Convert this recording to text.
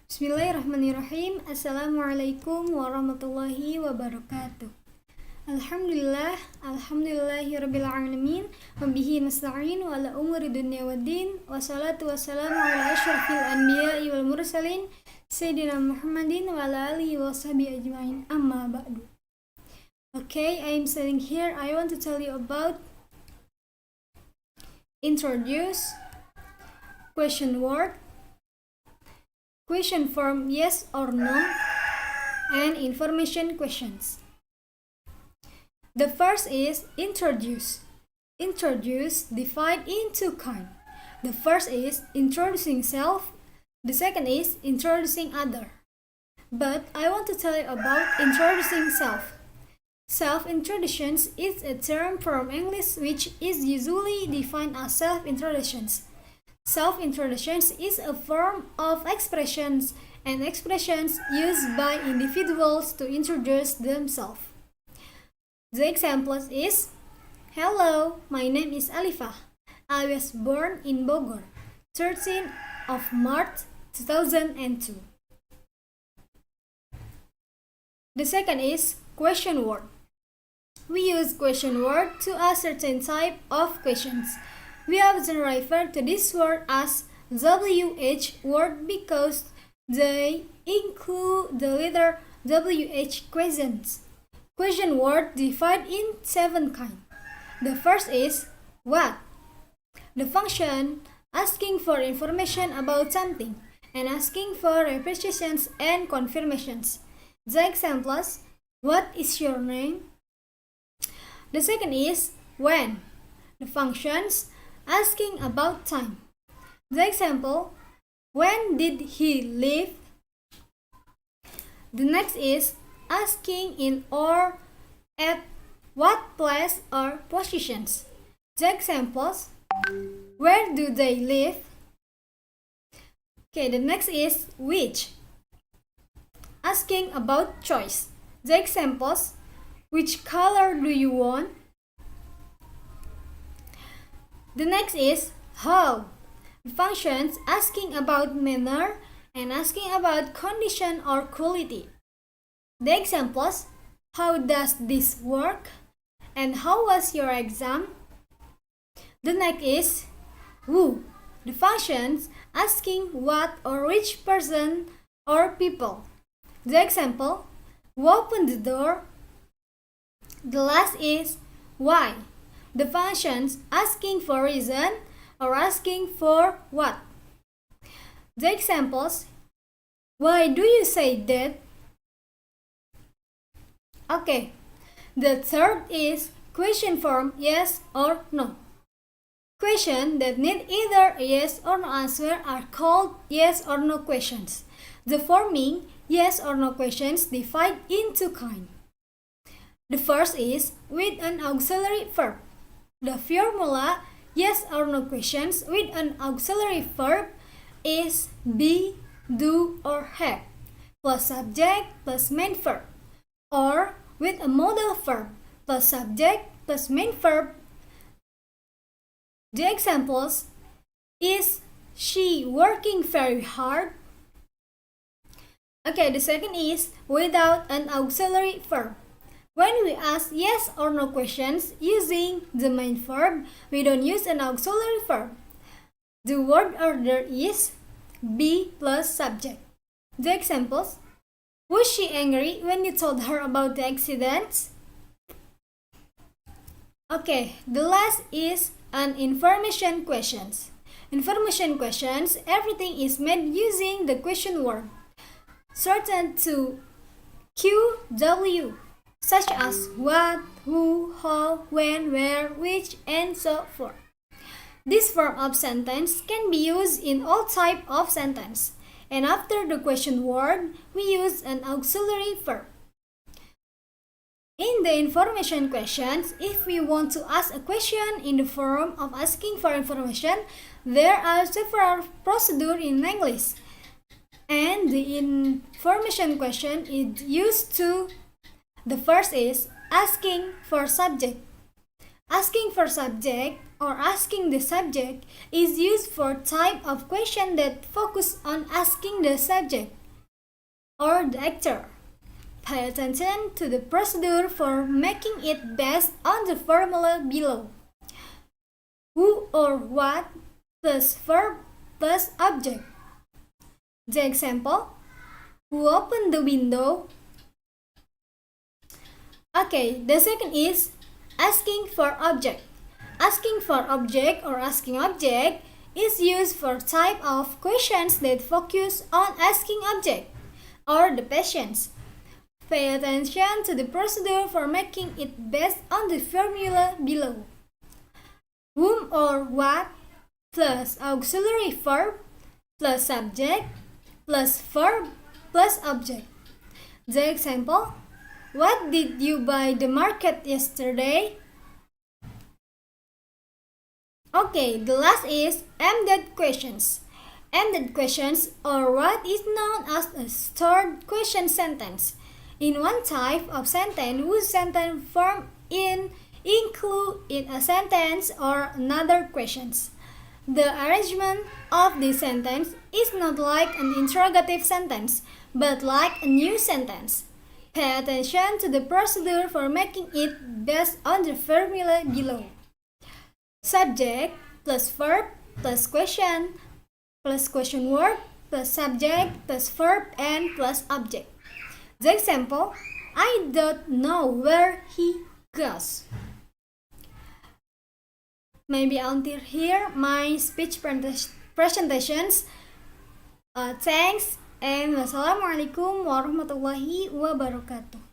Bismillahirrahmanirrahim. Assalamualaikum warahmatullahi wabarakatuh. Alhamdulillahirabbil alamin. Wabihi nasta'in wa ala umuri dunya waddin. Wassalatu wassalamu ala asyrafil anbiya'i wal mursalin Sayyidina Muhammadin wa ala alihi wa sahbihi ajma'in. Amma ba'du. Okay, I am sitting here. I want to tell you about introduce, question word, question form yes or no, and information questions. The first is introduce. Introduce divided into kind. The first is introducing self. The second is introducing other. But I want to tell you about introducing self. Self-introductions is a term from English which is usually defined as self-introductions. Self-introductions is a form of expressions and expressions used by individuals to introduce themselves. The example is, hello, my name is Alifah. I was born in Bogor, 13th of March 2002. The second is question word. We use question word to ask certain type of questions. We often refer to this word as WH word because they include the letter WH questions. Question word divided in 7 kinds. The first is what. The function asking for information about something and asking for repetitions and confirmations. The examples, what is your name? The second is when. The functions asking about time. The example, when did he leave? The next is asking in or at what place or positions. The examples, where do they live? Okay, the next is which. Asking about choice. The examples, which color do you want? The next is how. Functions asking about manner and asking about condition or quality. The examples, how does this work? And how was your exam? The next is who. The functions asking what or which person or people. The example, who opened the door? The last is why. The functions asking for reason or asking for what. The examples, why do you say that? Okay. The third is question form yes or no. Questions that need either a yes or no answer are called yes or no questions. The forming yes or no questions divide into kind. The first is with an auxiliary verb. The formula yes or no questions with an auxiliary verb is be, do, or have, plus subject plus main verb, or with a modal verb plus subject plus main verb. The examples, is she working very hard? Okay, the second is without an auxiliary verb. When we ask yes or no questions using the main verb, we don't use an auxiliary verb. The word order is be plus subject. The examples, was she angry when you told her about the accident? Okay, the last is an information questions. Information questions, everything is made using the question word. Shortened to QW, such as what, who, how, when, where, which, and so forth. This form of sentence can be used in all types of sentence, and after the question word, we use an auxiliary verb. In the information questions, if we want to ask a question in the form of asking for information, there are several procedures in English. And the information question is used to, the first is asking for subject. Asking for subject or asking the subject is used for type of question that focus on asking the subject or the actor. Pay attention to the procedure for making it based on the formula below. Who or what plus verb plus object. The example, who opened the window? Okay, the second is asking for object. Asking for object or asking object is used for type of questions that focus on asking object or the patients. Pay attention to the procedure for making it based on the formula below. Whom or what plus auxiliary verb plus subject plus verb plus object. The example, what did you buy the market yesterday? Okay, the last is ended questions. Ended questions are what is known as a stored question sentence. In one type of sentence whose sentence form include in a sentence or another questions. The arrangement of the sentence is not like an interrogative sentence, but like a new sentence. Pay attention to the procedure for making it based on the formula below. Subject plus verb plus question word plus subject plus verb and plus object. The example, I don't know where he goes. Maybe until here my speech presentations. Thanks and wassalamualaikum warahmatullahi wabarakatuh.